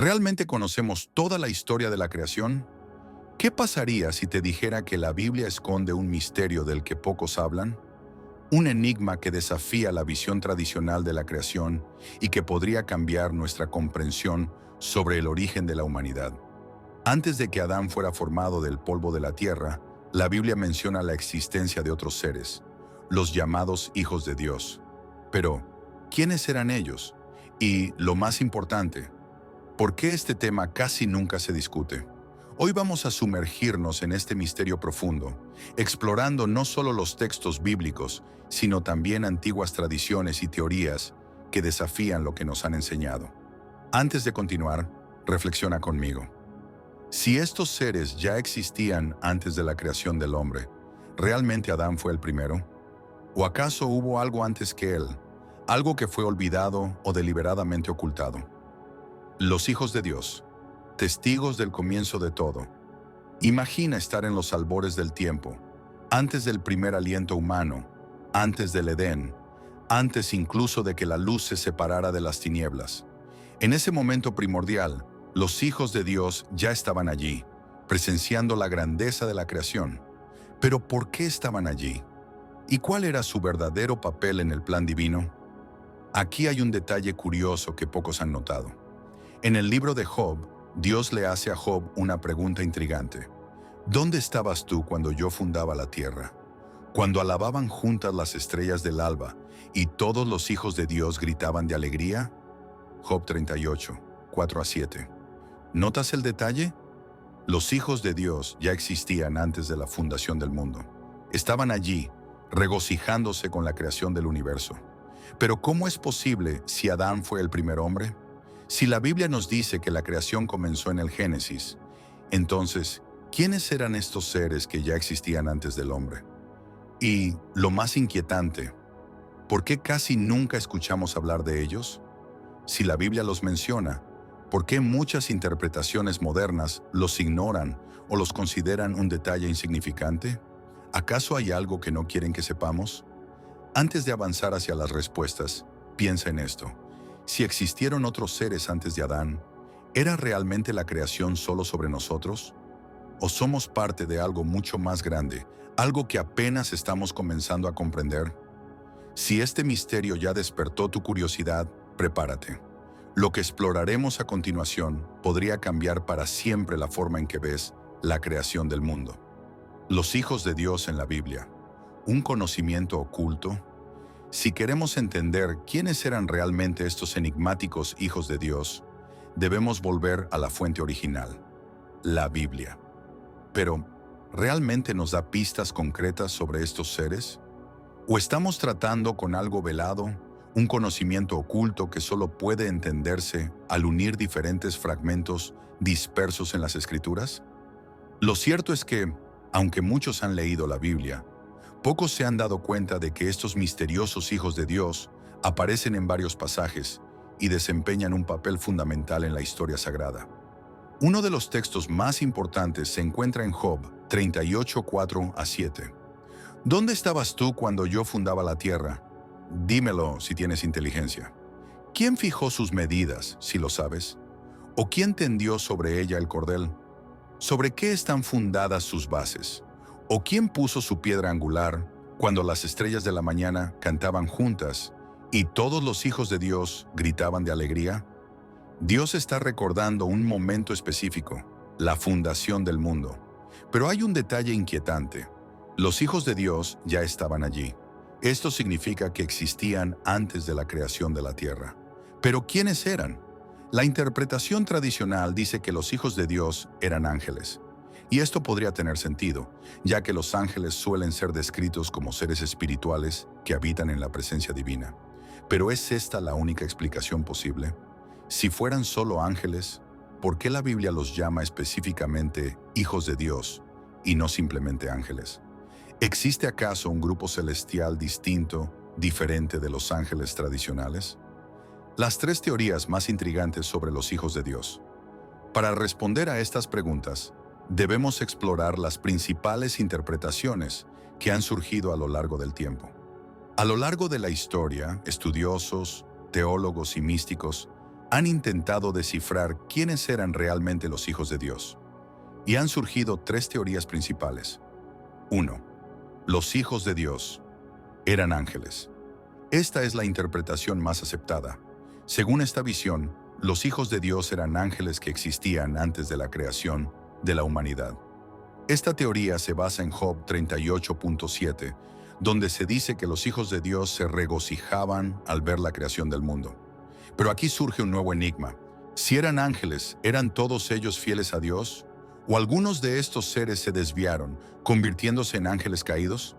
¿Realmente conocemos toda la historia de la creación? ¿Qué pasaría si te dijera que la Biblia esconde un misterio del que pocos hablan? Un enigma que desafía la visión tradicional de la creación y que podría cambiar nuestra comprensión sobre el origen de la humanidad. Antes de que Adán fuera formado del polvo de la tierra, la Biblia menciona la existencia de otros seres, los llamados hijos de Dios. Pero, ¿quiénes eran ellos? Y, lo más importante, ¿por qué este tema casi nunca se discute? Hoy vamos a sumergirnos en este misterio profundo, explorando no solo los textos bíblicos, sino también antiguas tradiciones y teorías que desafían lo que nos han enseñado. Antes de continuar, reflexiona conmigo. Si estos seres ya existían antes de la creación del hombre, ¿realmente Adán fue el primero? ¿O acaso hubo algo antes que él, algo que fue olvidado o deliberadamente ocultado? Los hijos de Dios, testigos del comienzo de todo. Imagina estar en los albores del tiempo, antes del primer aliento humano, antes del Edén, antes incluso de que la luz se separara de las tinieblas. En ese momento primordial, los hijos de Dios ya estaban allí, presenciando la grandeza de la creación. Pero ¿por qué estaban allí? ¿Y cuál era su verdadero papel en el plan divino? Aquí hay un detalle curioso que pocos han notado. En el libro de Job, Dios le hace a Job una pregunta intrigante. ¿Dónde estabas tú cuando yo fundaba la tierra? Cuando alababan juntas las estrellas del alba y todos los hijos de Dios gritaban de alegría. Job 38, 4-7. ¿Notas el detalle? Los hijos de Dios ya existían antes de la fundación del mundo. Estaban allí, regocijándose con la creación del universo. Pero ¿cómo es posible si Adán fue el primer hombre? Si la Biblia nos dice que la creación comenzó en el Génesis, entonces, ¿quiénes eran estos seres que ya existían antes del hombre? Y, lo más inquietante, ¿por qué casi nunca escuchamos hablar de ellos? Si la Biblia los menciona, ¿por qué muchas interpretaciones modernas los ignoran o los consideran un detalle insignificante? ¿Acaso hay algo que no quieren que sepamos? Antes de avanzar hacia las respuestas, piensa en esto. Si existieron otros seres antes de Adán, ¿era realmente la creación solo sobre nosotros? ¿O somos parte de algo mucho más grande, algo que apenas estamos comenzando a comprender? Si este misterio ya despertó tu curiosidad, prepárate. Lo que exploraremos a continuación podría cambiar para siempre la forma en que ves la creación del mundo. Los hijos de Dios en la Biblia. ¿Un conocimiento oculto? Si queremos entender quiénes eran realmente estos enigmáticos hijos de Dios, debemos volver a la fuente original, la Biblia. Pero, ¿realmente nos da pistas concretas sobre estos seres? ¿O estamos tratando con algo velado, un conocimiento oculto que solo puede entenderse al unir diferentes fragmentos dispersos en las Escrituras? Lo cierto es que, aunque muchos han leído la Biblia, pocos se han dado cuenta de que estos misteriosos hijos de Dios aparecen en varios pasajes y desempeñan un papel fundamental en la historia sagrada. Uno de los textos más importantes se encuentra en Job 38, 4-7. ¿Dónde estabas tú cuando yo fundaba la tierra? Dímelo si tienes inteligencia. ¿Quién fijó sus medidas, si lo sabes? ¿O quién tendió sobre ella el cordel? ¿Sobre qué están fundadas sus bases? ¿O quién puso su piedra angular cuando las estrellas de la mañana cantaban juntas y todos los hijos de Dios gritaban de alegría? Dios está recordando un momento específico, la fundación del mundo. Pero hay un detalle inquietante. Los hijos de Dios ya estaban allí. Esto significa que existían antes de la creación de la tierra. ¿Pero quiénes eran? La interpretación tradicional dice que los hijos de Dios eran ángeles. Y esto podría tener sentido, ya que los ángeles suelen ser descritos como seres espirituales que habitan en la presencia divina. Pero ¿es esta la única explicación posible? Si fueran solo ángeles, ¿por qué la Biblia los llama específicamente hijos de Dios y no simplemente ángeles? ¿Existe acaso un grupo celestial distinto, diferente de los ángeles tradicionales? Las tres teorías más intrigantes sobre los hijos de Dios. Para responder a estas preguntas, debemos explorar las principales interpretaciones que han surgido a lo largo del tiempo. A lo largo de la historia, estudiosos, teólogos y místicos han intentado descifrar quiénes eran realmente los hijos de Dios. Y han surgido tres teorías principales. 1. Los hijos de Dios eran ángeles. Esta es la interpretación más aceptada. Según esta visión, los hijos de Dios eran ángeles que existían antes de la creación de la humanidad. Esta teoría se basa en Job 38.7, donde se dice que los hijos de Dios se regocijaban al ver la creación del mundo. Pero aquí surge un nuevo enigma. Si eran ángeles, ¿eran todos ellos fieles a Dios? ¿O algunos de estos seres se desviaron, convirtiéndose en ángeles caídos?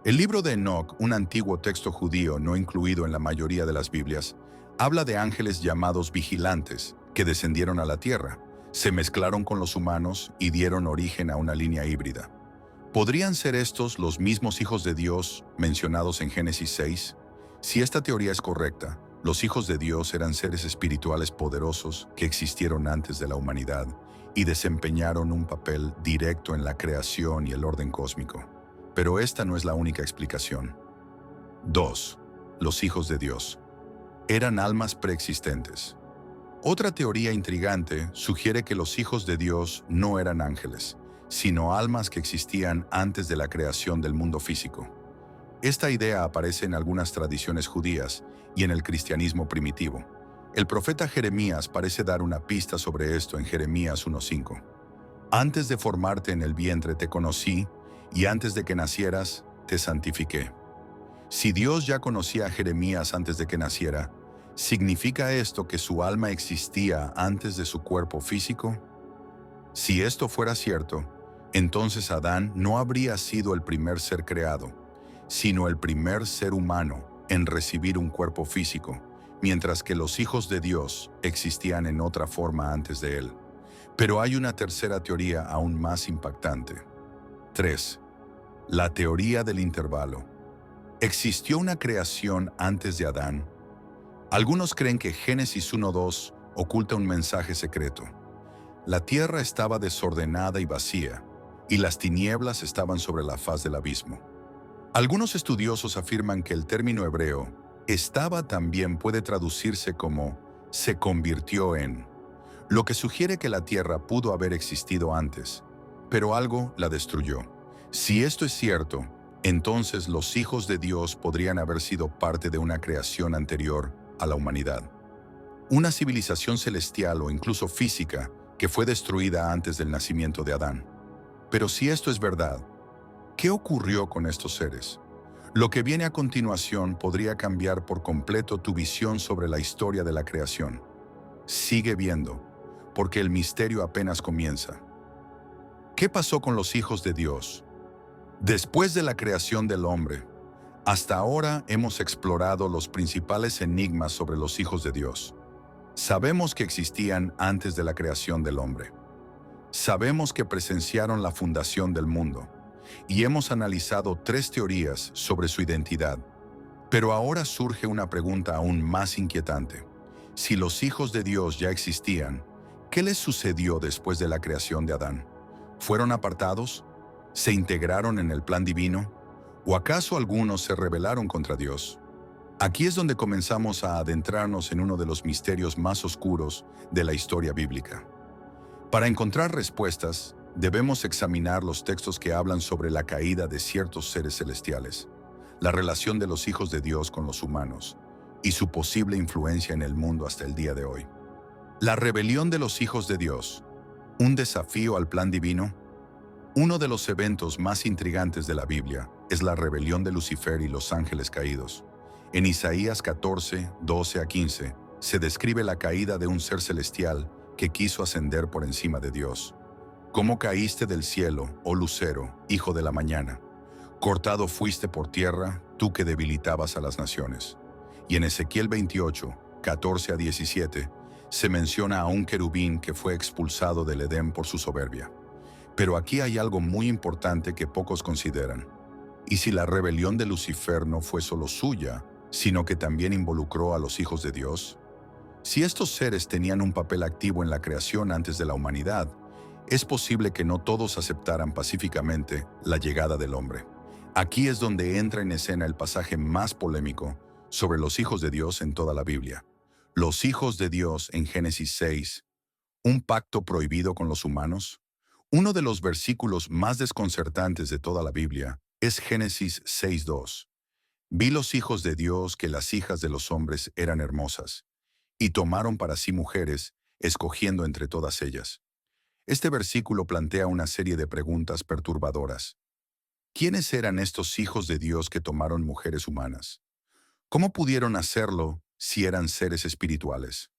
El libro de Enoc, un antiguo texto judío no incluido en la mayoría de las Biblias, habla de ángeles llamados vigilantes, que descendieron a la tierra, se mezclaron con los humanos y dieron origen a una línea híbrida. ¿Podrían ser estos los mismos hijos de Dios mencionados en Génesis 6? Si esta teoría es correcta, los hijos de Dios eran seres espirituales poderosos que existieron antes de la humanidad y desempeñaron un papel directo en la creación y el orden cósmico. Pero esta no es la única explicación. 2. Los hijos de Dios eran almas preexistentes. Otra teoría intrigante sugiere que los hijos de Dios no eran ángeles, sino almas que existían antes de la creación del mundo físico. Esta idea aparece en algunas tradiciones judías y en el cristianismo primitivo. El profeta Jeremías parece dar una pista sobre esto en Jeremías 1:5. Antes de formarte en el vientre te conocí, y antes de que nacieras te santifiqué. Si Dios ya conocía a Jeremías antes de que naciera, ¿significa esto que su alma existía antes de su cuerpo físico? Si esto fuera cierto, entonces Adán no habría sido el primer ser creado, sino el primer ser humano en recibir un cuerpo físico, mientras que los hijos de Dios existían en otra forma antes de él. Pero hay una tercera teoría aún más impactante. 3. La teoría del intervalo. ¿Existió una creación antes de Adán? Algunos creen que Génesis 1:2 oculta un mensaje secreto. La tierra estaba desordenada y vacía, y las tinieblas estaban sobre la faz del abismo. Algunos estudiosos afirman que el término hebreo estaba también puede traducirse como se convirtió en, lo que sugiere que la tierra pudo haber existido antes, pero algo la destruyó. Si esto es cierto, entonces los hijos de Dios podrían haber sido parte de una creación anterior a la humanidad. Una civilización celestial o incluso física que fue destruida antes del nacimiento de Adán. Pero si esto es verdad, ¿qué ocurrió con estos seres? Lo que viene a continuación podría cambiar por completo tu visión sobre la historia de la creación. Sigue viendo, porque el misterio apenas comienza. ¿Qué pasó con los hijos de Dios? Después de la creación del hombre, hasta ahora hemos explorado los principales enigmas sobre los hijos de Dios. Sabemos que existían antes de la creación del hombre. Sabemos que presenciaron la fundación del mundo. Y hemos analizado tres teorías sobre su identidad. Pero ahora surge una pregunta aún más inquietante. Si los hijos de Dios ya existían, ¿qué les sucedió después de la creación de Adán? ¿Fueron apartados? ¿Se integraron en el plan divino? ¿O acaso algunos se rebelaron contra Dios? Aquí es donde comenzamos a adentrarnos en uno de los misterios más oscuros de la historia bíblica. Para encontrar respuestas, debemos examinar los textos que hablan sobre la caída de ciertos seres celestiales, la relación de los hijos de Dios con los humanos y su posible influencia en el mundo hasta el día de hoy. La rebelión de los hijos de Dios, un desafío al plan divino. Uno de los eventos más intrigantes de la Biblia es la rebelión de Lucifer y los ángeles caídos. En Isaías 14, 12 a 15, se describe la caída de un ser celestial que quiso ascender por encima de Dios. ¿Cómo caíste del cielo, oh lucero, hijo de la mañana? Cortado fuiste por tierra, tú que debilitabas a las naciones. Y en Ezequiel 28, 14 a 17, se menciona a un querubín que fue expulsado del Edén por su soberbia. Pero aquí hay algo muy importante que pocos consideran. ¿Y si la rebelión de Lucifer no fue solo suya, sino que también involucró a los hijos de Dios? Si estos seres tenían un papel activo en la creación antes de la humanidad, es posible que no todos aceptaran pacíficamente la llegada del hombre. Aquí es donde entra en escena el pasaje más polémico sobre los hijos de Dios en toda la Biblia. Los hijos de Dios en Génesis 6, un pacto prohibido con los humanos. Uno de los versículos más desconcertantes de toda la Biblia es Génesis 6:2. Vi los hijos de Dios que las hijas de los hombres eran hermosas, y tomaron para sí mujeres, escogiendo entre todas ellas. Este versículo plantea una serie de preguntas perturbadoras. ¿Quiénes eran estos hijos de Dios que tomaron mujeres humanas? ¿Cómo pudieron hacerlo si eran seres espirituales?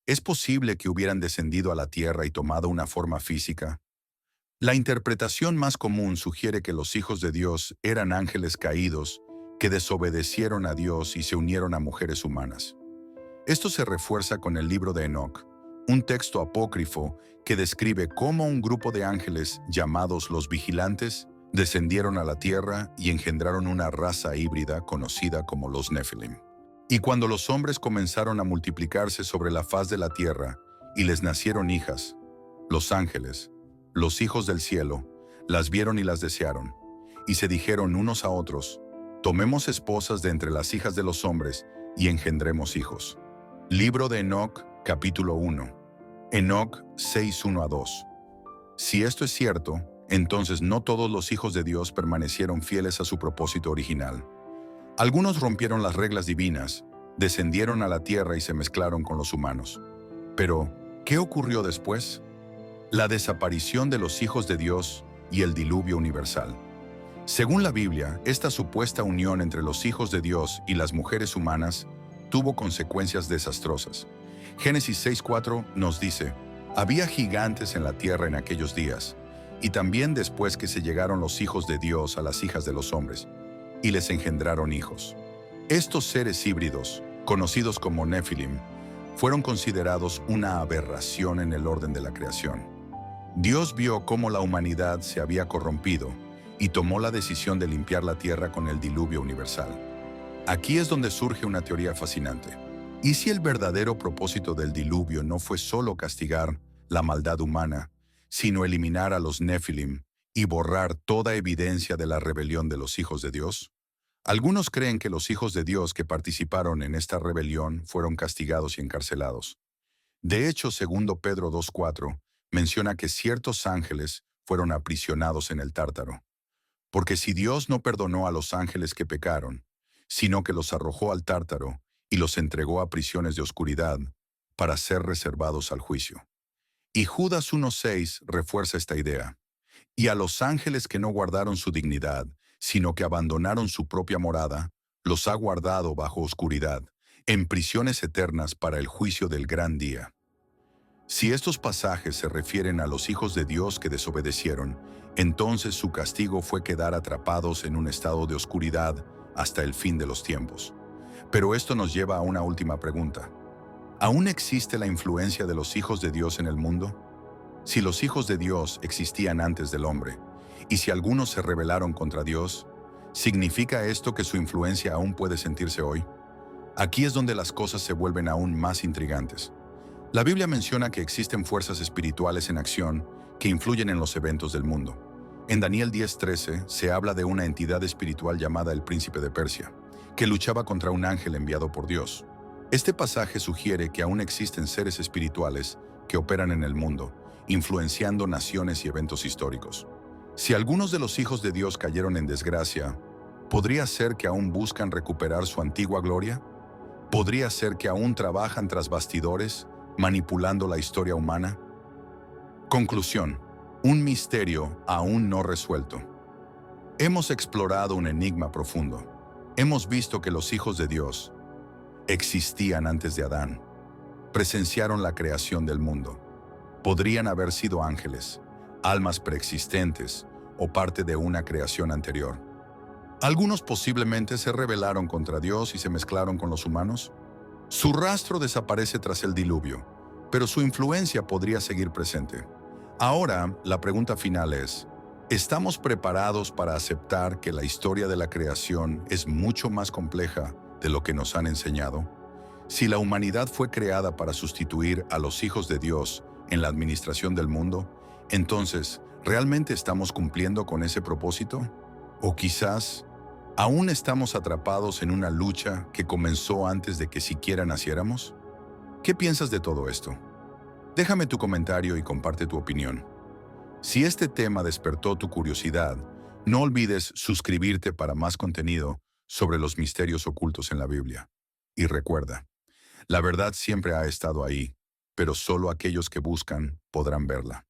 ¿Es posible que hubieran descendido a la tierra y tomado una forma física? La interpretación más común sugiere que los hijos de Dios eran ángeles caídos que desobedecieron a Dios y se unieron a mujeres humanas. Esto se refuerza con el libro de Enoc, un texto apócrifo que describe cómo un grupo de ángeles llamados los vigilantes descendieron a la tierra y engendraron una raza híbrida conocida como los Nefilim. Y cuando los hombres comenzaron a multiplicarse sobre la faz de la tierra y les nacieron hijas, los ángeles, los hijos del cielo, las vieron y las desearon, y se dijeron unos a otros: tomemos esposas de entre las hijas de los hombres y engendremos hijos. Libro de Enoc, capítulo 1. Enoc 6:1-2. Si esto es cierto, entonces no todos los hijos de Dios permanecieron fieles a su propósito original. Algunos rompieron las reglas divinas, descendieron a la tierra y se mezclaron con los humanos. Pero, ¿qué ocurrió después? La desaparición de los hijos de Dios y el diluvio universal. Según la Biblia, esta supuesta unión entre los hijos de Dios y las mujeres humanas tuvo consecuencias desastrosas. Génesis 6:4 nos dice: había gigantes en la tierra en aquellos días, y también después que se llegaron los hijos de Dios a las hijas de los hombres, y les engendraron hijos. Estos seres híbridos, conocidos como Nefilim, fueron considerados una aberración en el orden de la creación. Dios vio cómo la humanidad se había corrompido y tomó la decisión de limpiar la tierra con el diluvio universal. Aquí es donde surge una teoría fascinante. ¿Y si el verdadero propósito del diluvio no fue solo castigar la maldad humana, sino eliminar a los Nefilim y borrar toda evidencia de la rebelión de los hijos de Dios? Algunos creen que los hijos de Dios que participaron en esta rebelión fueron castigados y encarcelados. De hecho, segundo Pedro 2:4, menciona que ciertos ángeles fueron aprisionados en el Tártaro. Porque si Dios no perdonó a los ángeles que pecaron, sino que los arrojó al Tártaro y los entregó a prisiones de oscuridad para ser reservados al juicio. Y Judas 1:6 refuerza esta idea. Y a los ángeles que no guardaron su dignidad, sino que abandonaron su propia morada, los ha guardado bajo oscuridad, en prisiones eternas para el juicio del gran día. Si estos pasajes se refieren a los hijos de Dios que desobedecieron, entonces su castigo fue quedar atrapados en un estado de oscuridad hasta el fin de los tiempos. Pero esto nos lleva a una última pregunta. ¿Aún existe la influencia de los hijos de Dios en el mundo? Si los hijos de Dios existían antes del hombre, y si algunos se rebelaron contra Dios, ¿significa esto que su influencia aún puede sentirse hoy? Aquí es donde las cosas se vuelven aún más intrigantes. La Biblia menciona que existen fuerzas espirituales en acción que influyen en los eventos del mundo. En Daniel 10:13 se habla de una entidad espiritual llamada el príncipe de Persia, que luchaba contra un ángel enviado por Dios. Este pasaje sugiere que aún existen seres espirituales que operan en el mundo, influenciando naciones y eventos históricos. Si algunos de los hijos de Dios cayeron en desgracia, ¿podría ser que aún buscan recuperar su antigua gloria? ¿Podría ser que aún trabajan tras bastidores, manipulando la historia humana? Conclusión: un misterio aún no resuelto. Hemos explorado un enigma profundo. Hemos visto que los hijos de Dios existían antes de Adán. Presenciaron la creación del mundo. Podrían haber sido ángeles, almas preexistentes o parte de una creación anterior. Algunos posiblemente se rebelaron contra Dios y se mezclaron con los humanos. Su rastro desaparece tras el diluvio, pero su influencia podría seguir presente. Ahora, la pregunta final es: ¿estamos preparados para aceptar que la historia de la creación es mucho más compleja de lo que nos han enseñado? Si la humanidad fue creada para sustituir a los hijos de Dios en la administración del mundo, entonces, ¿realmente estamos cumpliendo con ese propósito? ¿O quizás aún estamos atrapados en una lucha que comenzó antes de que siquiera naciéramos? ¿Qué piensas de todo esto? Déjame tu comentario y comparte tu opinión. Si este tema despertó tu curiosidad, no olvides suscribirte para más contenido sobre los misterios ocultos en la Biblia. Y recuerda, la verdad siempre ha estado ahí, pero solo aquellos que buscan podrán verla.